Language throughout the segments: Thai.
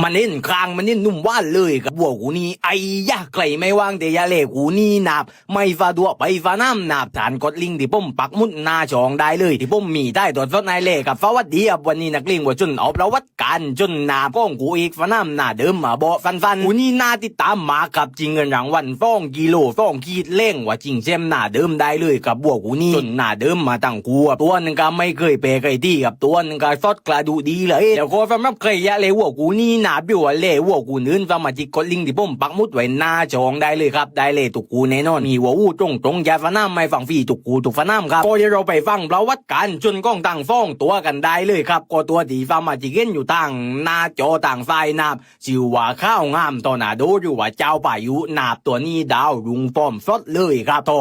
มันเน้นคางมันเน้นนุ่มว่านเลยกับวัวกูนี่ไอ้ยะไกลไม่ว่างแต่ยาเล่กูนี่นับไม่ฟาดัวไปฟาน้ำนับฐานกดลิงที่ผมปักมุดหน้าช่องได้เลยที่ผมมีได้ตัวสดนายเล่กับฟ้าวัดดีครับวันนี้นักเลงว่าจนเอาประวัติการจนนาป้องกูอีกฟาน้ำหน้าเดิมมาบอกฟันกูนี่นาติดตามมากับจริงเงินรางวัล2 กิโล2 ขีดเล่งว่าจริงเช่มหน้าเดิมได้เลยกับวัวกูนี่จนหน้าเดิมมาตั้งกูตัวนึงก็ไม่เคยเปย์ใครที่กับตัวนึงก็สดกระดูดีเลยแล้วก็สำหรับใครยาเล่วัวกูนี่นาเบี้ยวเล่วัวกูนื่นสมาชิกกดลิงที่ผมปักมุดไว้หน้าช่องได้เลยครับได้เลยตุกกูแน่นอนมีวัวอู้ตรงยาฟาน้ำไม่ฟังฟรีตุกกูตุกฟาน้ำครับก็เดี๋ยวเราไปฟังประวัติการจนก้องต่างฟ้องตัวกันได้เลยครับก็ตัวที่สมาชิกเห็นอยู่ต่างหน้าจอต่างไฟนับชื่อว่าข้าวงามต่อหน้าดูหรือว่าเจ้าพายุนาบตัวนี้ดาวรุงฟอมสดเลยครับต่อ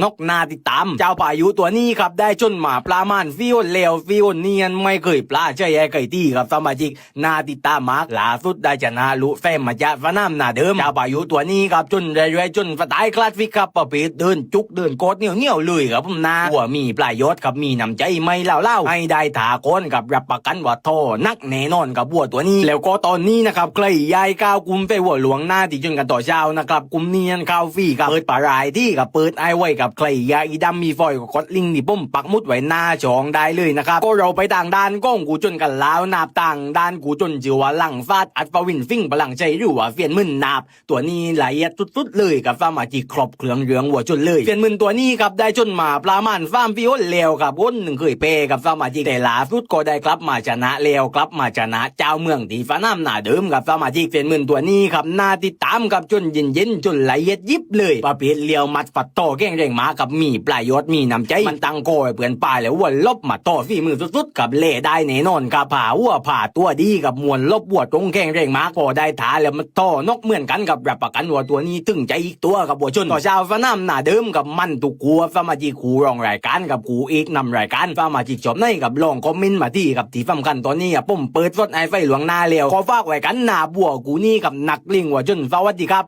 นกนาติดตามเจ้าพายุตัวนี้ครับได้จนมาปลามันฟิวเลวฟิวเนียนไม่เคยปลาใจไอ้ไก่ที่ครับสมาชิกนาติดตามมากล่าสุดได้ชนะลุแฟมมาจากฟาน้ำหน้าเดิมเจ้าพายุตัวนี้ครับจนเรื่อยๆจนสไตล์คลาสสิกครับประเภทเดินจุกเดินโคตรเหนียวเลยครับผมนะว่ามีปลายยศครับมีน้ำใจไม่เล่าให้ได้ถาคนกับรับประกันว่าท่อนักแน่นอนกับวัวตัวนี้แล้วก็ตอนนี้นะครับใครย้ายก้าวกุมไปวัวหลวงหน้าที่จนกันต่อเช้านะครับกุมเนียนข้าวฟรีกับเปิดปลายที่กับเปิดไอไว้กับใครย้ายดำมีฟอยกับกดลิงที่ผมปักมุดไว้หน้าช่องได้เลยนะครับก็เราไปต่างด้านก้องกูจนกันแล้วนาบต่างด้านกูจนจือว่าหลังฟาดอัดฟาวินฟิ่งพลังใจหรือว่าเฟียนมึนนาบตัวนี้ละเอียดสุดๆเลยกับฟาร์มาจีครบเครื่องเรืองวัวจนเลยเฟียนมึนตัวนี้ครับได้จนมาปลามันฟาร์มฟิโอเลวกับวนหนึ่งเคยเปกับฟาร์มาจีแต่ล่าสุดก็ได้กลับมาชนะเลวกลับมาชนะเจ้าเมืองที่ฟ้าน้ำหน้าเดิมกับฟาร์มาจีเฟียนมึนตัวนี้ครับน่าติดตามกับจนเย็นจนละเอียดยิบเลยประเภทเลียวมัดฝัดต่อแก่งแรงมากับมีปลายยศมีน้ำใจมันตั้งโกยเปื่อนปลายแล้ววัวลบมาต่อฝีมือสุดๆกับเล่ได้แน่นอนกับผ่าวัวผ่าตัวดีกับมวลลบวัวตรงแก่งแรงมาก็ได้ถาแล้วมันต่อนกเหมือนกันกับรับประกันวัวตัวนี้ตึงใจอีกตัวกับวัวชนต่อชาวฟ้าน้ำหน้าเดิมกับมันตุกกัวฟาร์มาจีคูรองรายการกับกูอีกนำรายการฟาร์มาจีจบในกับลองคอมเมนต์มาที่กับที่สำคัญตอนนี้ผมเปิดรถไอไฟหลวงหน้าเลี้ยวขอฝากไว้กันหน้าบัวกูนี่กับนักลิงวัวชนสวัสดีครับ